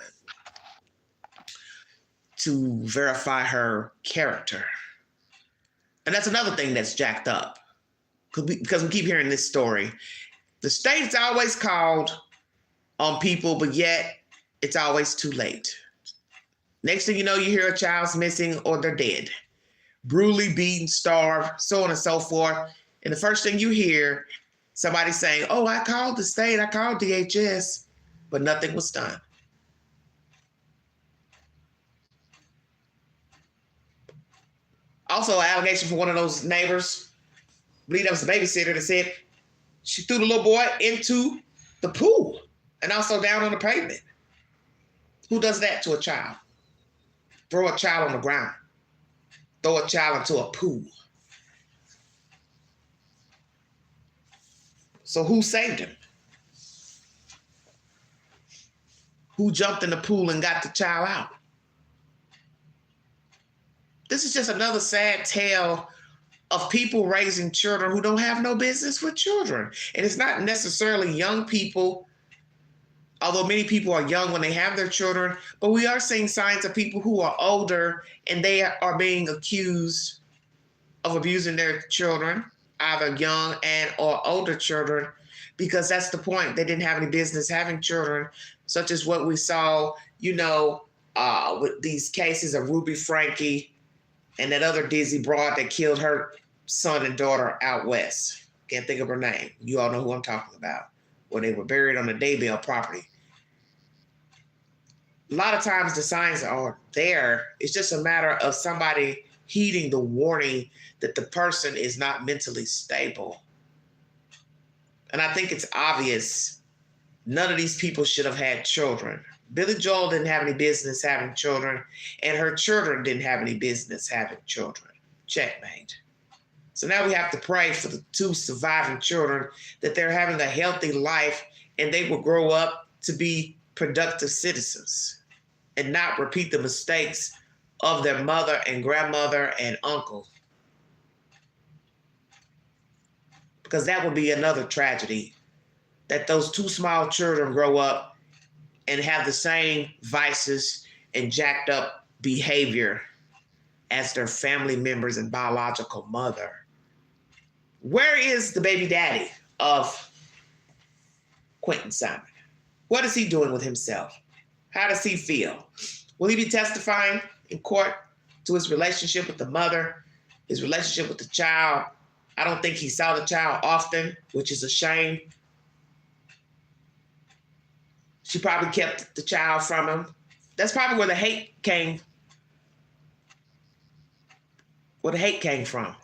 to verify her character. And that's another thing that's jacked up, because we keep hearing this story. The state's always called on people, but yet it's always too late. Next thing you know, you hear a child's missing or they're dead, brutally beaten, starved, so on and so forth. And the first thing you hear, somebody saying, oh, I called the state, I called DHS, but nothing was done. Also, an allegation from one of those neighbors, I believe that was the babysitter, that said she threw the little boy into the pool and also down on the pavement. Who does that to a child? Throw a child on the ground. Throw a child into a pool. So who saved him? Who jumped in the pool and got the child out? This is just another sad tale of people raising children who don't have no business with children. And it's not necessarily young people, although many people are young when they have their children, but we are seeing signs of people who are older and they are being accused of abusing their children, either young and or older children, because that's the point. They didn't have any business having children, such as what we saw, with these cases of Ruby Frankie and that other dizzy broad that killed her son and daughter out west. Can't think of her name. You all know who I'm talking about. Where they were buried on the Daybell property. A lot of times the signs are there. It's just a matter of somebody heeding the warning that the person is not mentally stable. And I think it's obvious none of these people should have had children. Billy Joel didn't have any business having children, and her children didn't have any business having children. Checkmate. So now we have to pray for the 2 surviving children that they're having a healthy life and they will grow up to be productive citizens and not repeat the mistakes of their mother and grandmother and uncle. Because that would be another tragedy, that those 2 small children grow up and have the same vices and jacked up behavior as their family members and biological mother. Where is the baby daddy of Quentin Simon? What is he doing with himself? How does he feel? Will he be testifying in court to his relationship with the mother, his relationship with the child? I don't think he saw the child often, which is a shame. She probably kept the child from him. That's probably where the hate came from.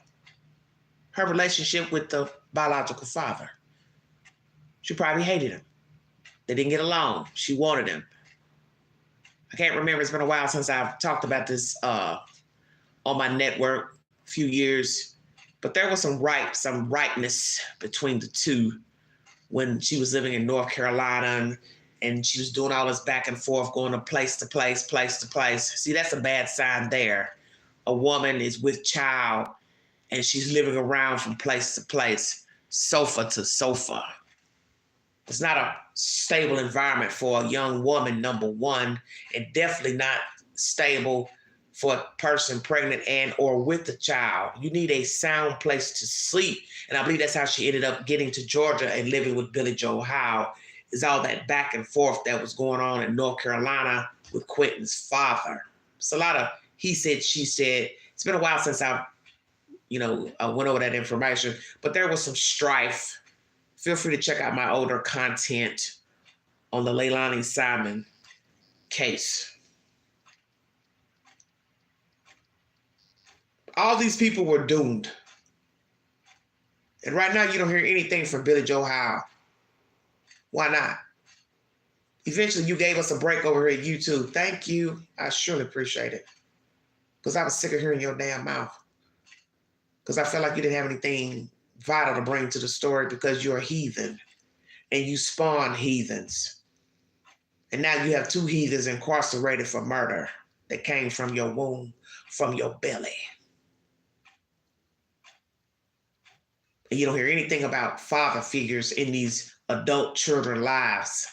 Her relationship with the biological father. She probably hated him. They didn't get along. She wanted him. I can't remember. It's been a while since I've talked about this on my network, a few years. But there was some rightness between the two when she was living in North Carolina and she was doing all this back and forth, going to place to place, place to place. See, that's a bad sign there. A woman is with child and she's living around from place to place, sofa to sofa. It's not a stable environment for a young woman, number one, and definitely not stable for a person pregnant and or with a child. You need a sound place to sleep. And I believe that's how she ended up getting to Georgia and living with Billy Joe Howe, is all that back and forth that was going on in North Carolina with Quentin's father. It's a lot of he said, she said. It's been a while since I went over that information, but there was some strife. Feel free to check out my older content on the LEILANI Simon case. All these people were doomed. And right now you don't hear anything from Billy Joe Howe. Why not? Eventually you gave us a break over here at YouTube. Thank you. I surely appreciate it. Because I was sick of hearing your damn mouth. Because I felt like you didn't have anything vital to bring to the story because you're a heathen. And you spawn heathens. And now you have 2 heathens incarcerated for murder that came from your womb, from your belly. And you don't hear anything about father figures in these adult children's lives.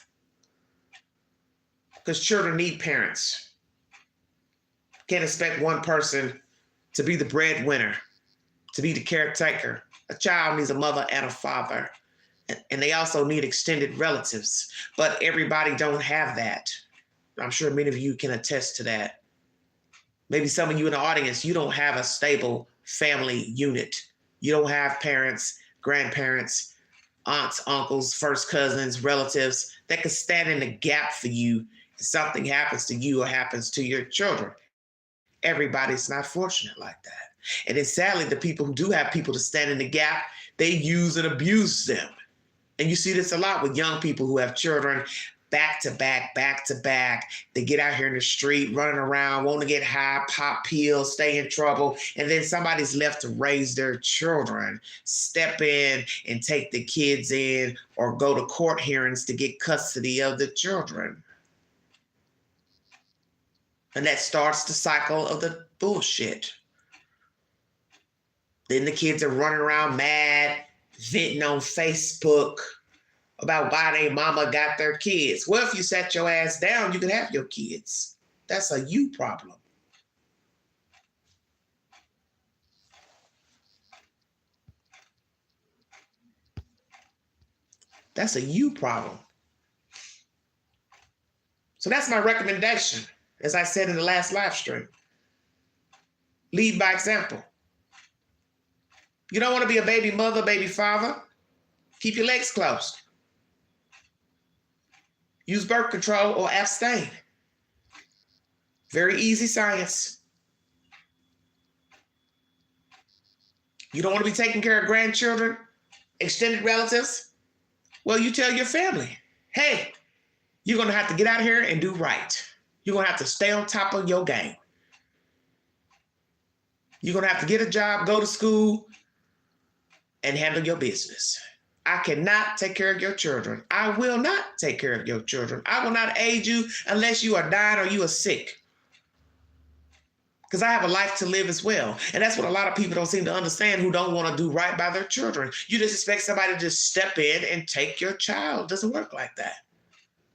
Because children need parents. Can't expect one person to be the breadwinner, to be the caretaker. A child needs a mother and a father. And they also need extended relatives. But everybody don't have that. I'm sure many of you can attest to that. Maybe some of you in the audience, you don't have a stable family unit. You don't have parents, grandparents, aunts, uncles, first cousins, relatives that could stand in the gap for you if something happens to you or happens to your children. Everybody's not fortunate like that. And then sadly, the people who do have people to stand in the gap, they use and abuse them. And you see this a lot with young people who have children back to back, back to back. They get out here in the street, running around, want to get high, pop pills, stay in trouble. And then somebody's left to raise their children, step in and take the kids in or go to court hearings to get custody of the children. And that starts the cycle of the bullshit. Then the kids are running around mad, venting on Facebook about why their mama got their kids. Well, if you sat your ass down, you could have your kids. That's a you problem. That's a you problem. So that's my recommendation. as I said in the last live stream. Lead by example. You don't want to be a baby mother, baby father. Keep your legs closed. Use birth control or abstain. Very easy science. You don't want to be taking care of grandchildren, extended relatives? Well, you tell your family, hey, you're going to have to get out here and do right. You're going to have to stay on top of your game. You're going to have to get a job, go to school, and handle your business. I cannot take care of your children. I will not take care of your children. I will not aid you unless you are dying or you are sick. Because I have a life to live as well. And that's what a lot of people don't seem to understand who don't want to do right by their children. You just expect somebody to just step in and take your child. It doesn't work like that.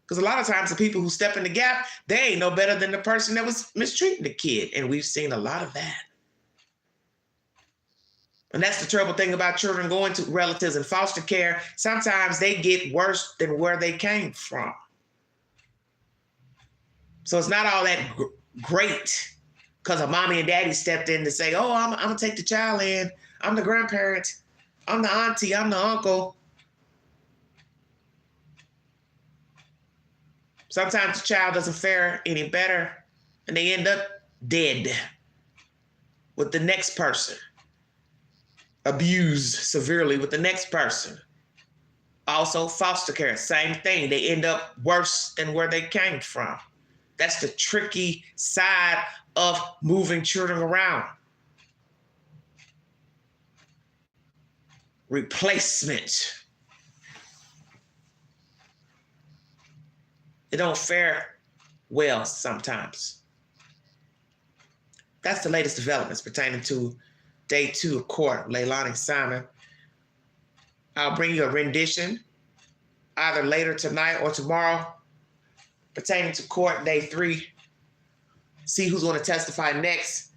Because a lot of times the people who step in the gap, they ain't no better than the person that was mistreating the kid. And we've seen a lot of that. And that's the terrible thing about children going to relatives in foster care. Sometimes they get worse than where they came from. So it's not all that great because a mommy and daddy stepped in to say, oh, I'm going to take the child in. I'm the grandparent. I'm the auntie. I'm the uncle. Sometimes the child doesn't fare any better and they end up dead with the next person. Abused severely with the next person. Also, foster care, same thing. They end up worse than where they came from. That's the tricky side of moving children around. Replacement. They don't fare well sometimes. That's the latest developments pertaining to Day 2 of court, LEILANI Simon. I'll bring you a rendition either later tonight or tomorrow pertaining to court Day 3. See who's going to testify next.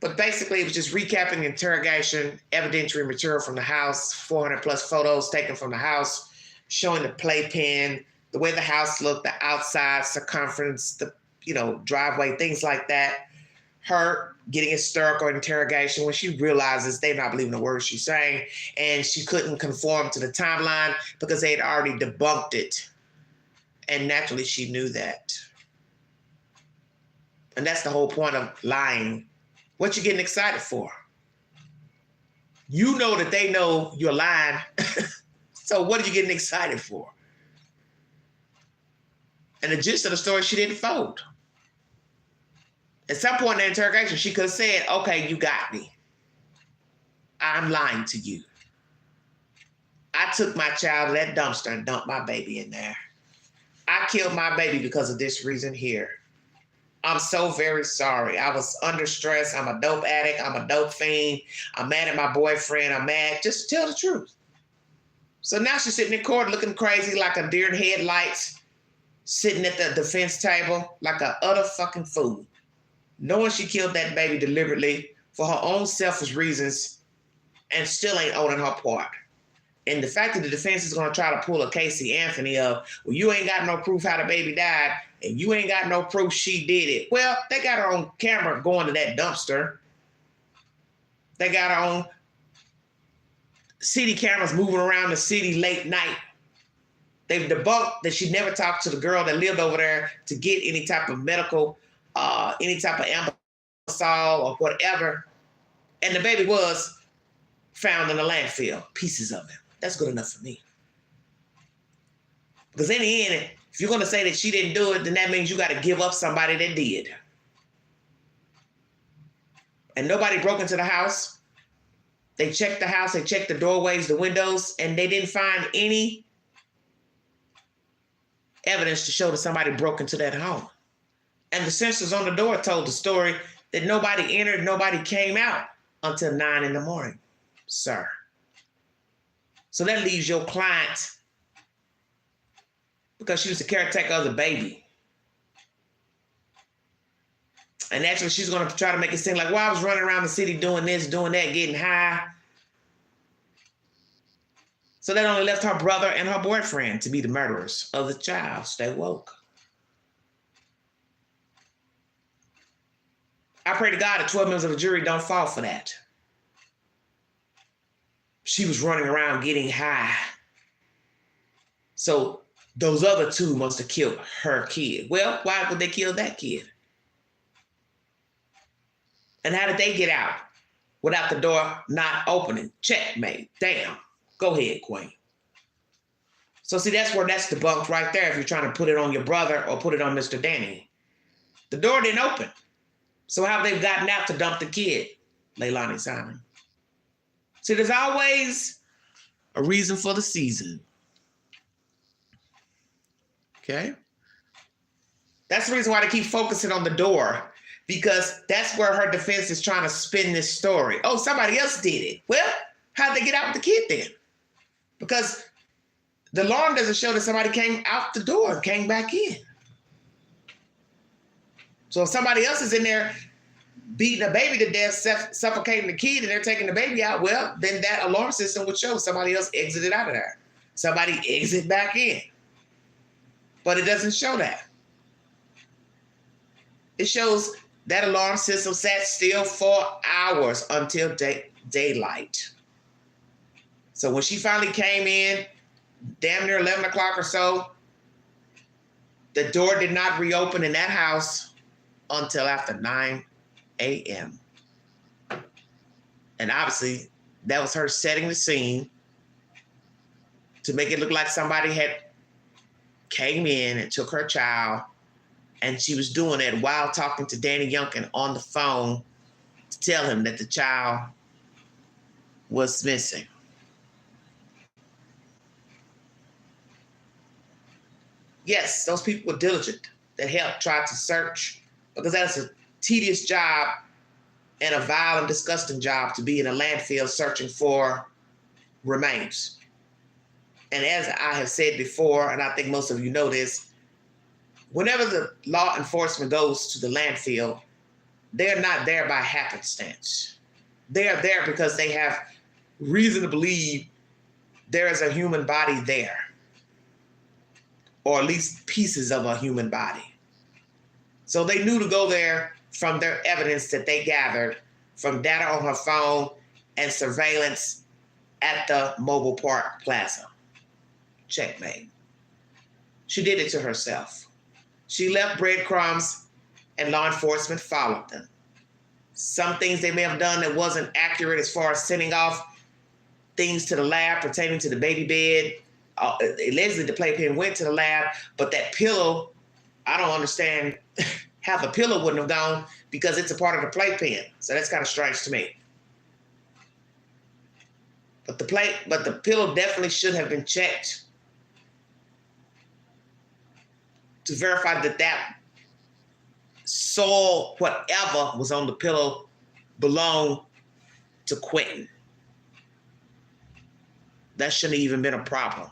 But basically, it was just recapping the interrogation, evidentiary material from the house, 400 plus photos taken from the house, showing the playpen, the way the house looked, the outside circumference, the driveway, things like that. Her getting hysterical interrogation when she realizes they're not believing the words she's saying, and she couldn't conform to the timeline because they had already debunked it. And naturally, she knew that. And that's the whole point of lying. What you getting excited for? You know that they know you're lying. So what are you getting excited for? And the gist of the story, she didn't fold. At some point in the interrogation, she could have said, okay, you got me. I'm lying to you. I took my child to that dumpster and dumped my baby in there. I killed my baby because of this reason here. I'm so very sorry. I was under stress. I'm a dope addict. I'm a dope fiend. I'm mad at my boyfriend. I'm mad. Just tell the truth. So now she's sitting in court looking crazy like a deer in headlights, sitting at the defense table like an utter fucking fool, knowing she killed that baby deliberately for her own selfish reasons and still ain't owning her part. And the fact that the defense is going to try to pull a Casey Anthony of, well, you ain't got no proof how the baby died, and you ain't got no proof she did it. Well, they got her on camera going to that dumpster. They got her on city cameras moving around the city late night. They've debunked that she never talked to the girl that lived over there to get any type of medical, any type of ambulance or whatever. And the baby was found in the landfill, pieces of it. That's good enough for me. Because in the end, if you're going to say that she didn't do it, then that means you got to give up somebody that did. And nobody broke into the house. They checked the house, they checked the doorways, the windows, and they didn't find any evidence to show that somebody broke into that home. And the sensors on the door told the story that nobody entered, nobody came out until 9 in the morning, sir. So that leaves your client, because she was the caretaker of the baby. And actually, she's going to try to make it seem like, well, I was running around the city doing this, doing that, getting high. So that only left her brother and her boyfriend to be the murderers of the child. Stay woke. I pray to God that 12 members of the jury don't fall for that. She was running around getting high. So those other two must have killed her kid. Well, why would they kill that kid? And how did they get out without the door not opening? Checkmate. Damn. Go ahead, Queen. So see, that's debunked right there if you're trying to put it on your brother or put it on Mr. Danny. The door didn't open. So how have they gotten out to dump the kid? LEILANI Simon. See, there's always a reason for the season. Okay? That's the reason why they keep focusing on the door, because that's where her defense is trying to spin this story. Oh, somebody else did it. Well, how'd they get out with the kid then? Because the alarm doesn't show that somebody came out the door and came back in. So if somebody else is in there beating a baby to death, suffocating the kid, and they're taking the baby out, well, then that alarm system would show somebody else exited out of there. Somebody exit back in. But it doesn't show that. It shows that alarm system sat still for hours until daylight. So when she finally came in, damn near 11 o'clock or so, the door did not reopen in that house until after 9 a.m. And obviously, that was her setting the scene to make it look like somebody had came in and took her child, and she was doing it while talking to Danny Youngkin on the phone to tell him that the child was missing. Yes, those people were diligent that helped try to search, because that's a tedious job and a vile and disgusting job to be in a landfill searching for remains. And as I have said before, and I think most of you know this, whenever the law enforcement goes to the landfill, they're not there by happenstance. They are there because they have reason to believe there is a human body there, or at least pieces of a human body. So they knew to go there from their evidence that they gathered from data on her phone and surveillance at the Mobile Park Plaza. Checkmate. She did it to herself. She left breadcrumbs and law enforcement followed them. Some things they may have done that wasn't accurate as far as sending off things to the lab pertaining to the baby bed. Allegedly, the playpen went to the lab, but that pillow, I don't understand how the pillow wouldn't have gone, because it's a part of the playpen. So that's kind of strange to me. But the pillow definitely should have been checked to verify that that soil, whatever was on the pillow, belonged to Quentin. That shouldn't have even been a problem.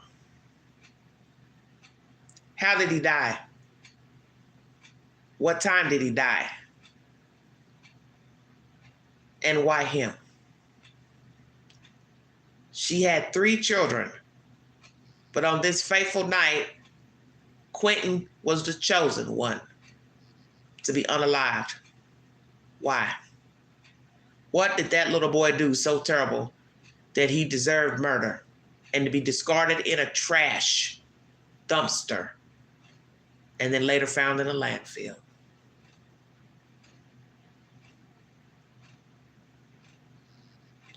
How did he die? What time did he die? And why him? She had 3 children, but on this fateful night, Quentin was the chosen one to be unalived. Why? What did that little boy do so terrible that he deserved murder and to be discarded in a trash dumpster and then later found in a landfill?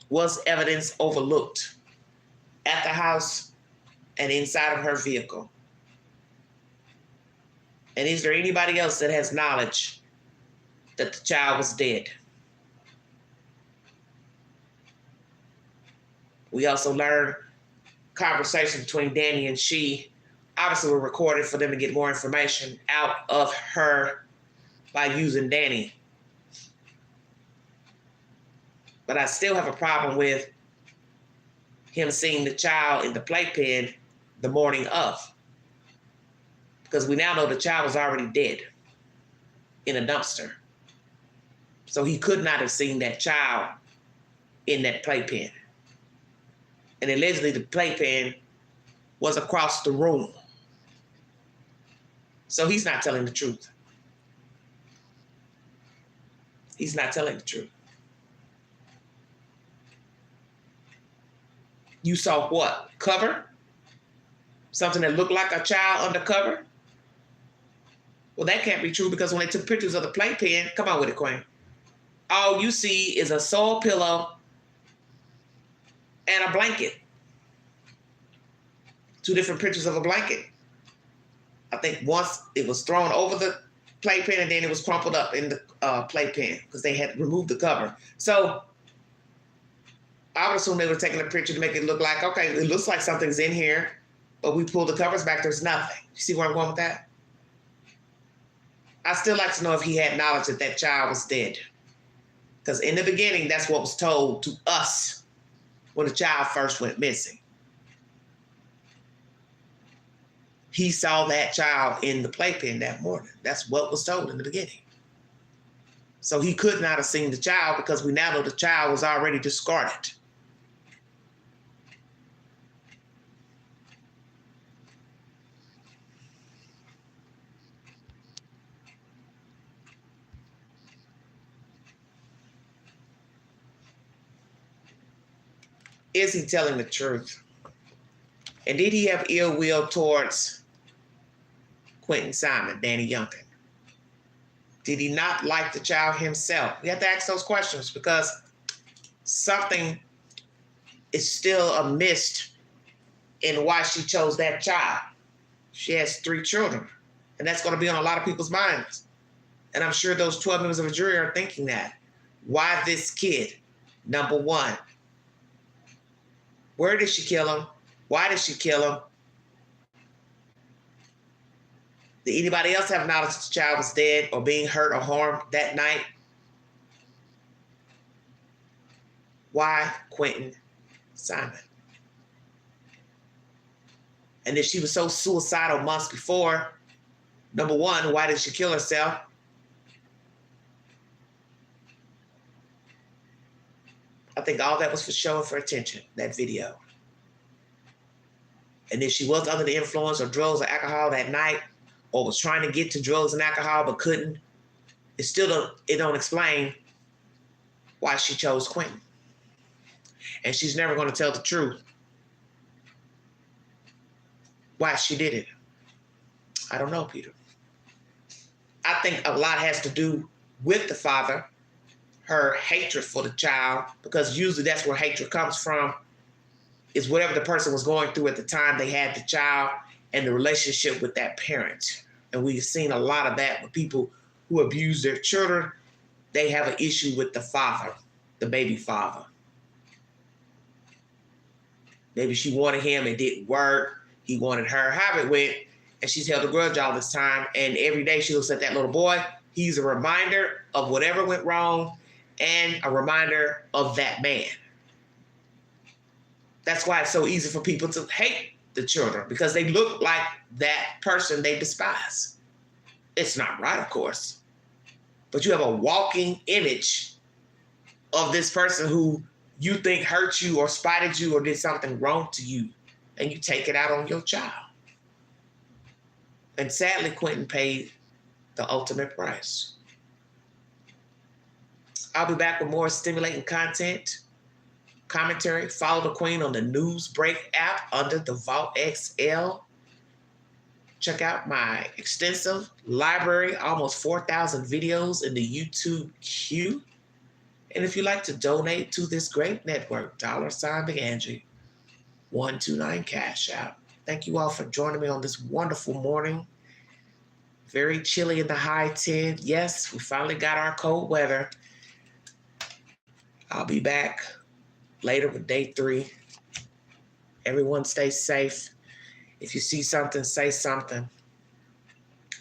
Was evidence overlooked at the house and inside of her vehicle? And is there anybody else that has knowledge that the child was dead? We also learned conversations between Danny and she obviously were recorded for them to get more information out of her by using Danny. But I still have a problem with him seeing the child in the playpen the morning of, because we now know the child was already dead in a dumpster. So he could not have seen that child in that playpen. And allegedly the playpen was across the room. So he's not telling the truth. He's not telling the truth. You saw what? Cover? Something that looked like a child undercover? Well, that can't be true because when they took pictures of the playpen, come on with it, Queen. All you see is a soil pillow and a blanket. 2 different pictures of a blanket. I think once it was thrown over the playpen and then it was crumpled up in the playpen because they had removed the cover. So I would assume they were taking a picture to make it look like, okay, it looks like something's in here, but we pulled the covers back, there's nothing. You see where I'm going with that? I still like to know if he had knowledge that that child was dead. Because in the beginning, that's what was told to us when the child first went missing. He saw that child in the playpen that morning. That's what was told in the beginning. So he could not have seen the child because we now know the child was already discarded. Is he telling the truth? And did he have ill will towards Quentin Simon, Danny Youngkin? Did he not like the child himself? We have to ask those questions because something is still amiss in why she chose that child. She has 3 children, and that's going to be on a lot of people's minds. And I'm sure those 12 members of a jury are thinking that. Why this kid? Number 1. Where did she kill him? Why did she kill him? Did anybody else have knowledge that the child was dead or being hurt or harmed that night? Why Quentin Simon? And if she was so suicidal months before, number 1, why did she kill herself? I think all that was for show and for attention, that video. And if she was under the influence of drugs or alcohol that night, or was trying to get to drugs and alcohol but couldn't, it don't explain why she chose Quentin. And she's never going to tell the truth why she did it. I don't know, Peter. I think a lot has to do with the father, her hatred for the child, because usually that's where hatred comes from, is whatever the person was going through at the time they had the child and the relationship with that parent. And we've seen a lot of that with people who abuse their children. They have an issue with the father, the baby father. Maybe she wanted him, it didn't work. He wanted her, however it went, and she's held a grudge all this time. And every day she looks at that little boy. He's a reminder of whatever went wrong and a reminder of that man. That's why it's so easy for people to hate the children, because they look like that person they despise. It's not right, of course, but you have a walking image of this person who you think hurt you or spotted you or did something wrong to you, and you take it out on your child. And sadly, Quentin paid the ultimate price. I'll be back with more stimulating content, commentary. Follow the Queen on the News Break app under the Vault XL. Check out my extensive library, almost 4,000 videos in the YouTube queue. And if you'd like to donate to this great network, $McAndrew 129 Cash App. Thank you all for joining me on this wonderful morning. Very chilly in the high 10. Yes, we finally got our cold weather. I'll be back later with day 3. Everyone stay safe. If you see something, say something.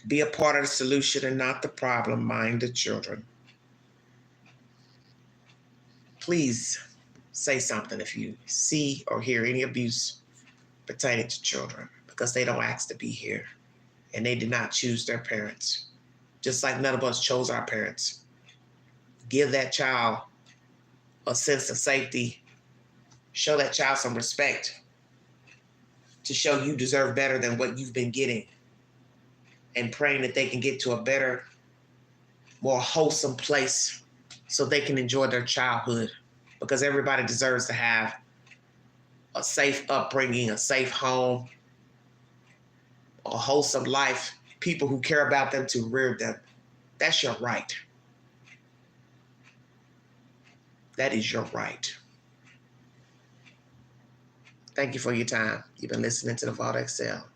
Be a part of the solution and not the problem. Mind the children. Please say something if you see or hear any abuse pertaining to children, because they don't ask to be here and they did not choose their parents, just like none of us chose our parents. Give that child a sense of safety. Show that child some respect to show you deserve better than what you've been getting, and praying that they can get to a better, more wholesome place so they can enjoy their childhood, because everybody deserves to have a safe upbringing, a safe home, a wholesome life, people who care about them to rear them. That's your right. That is your right. Thank you for your time. You've been listening to the Vault XL.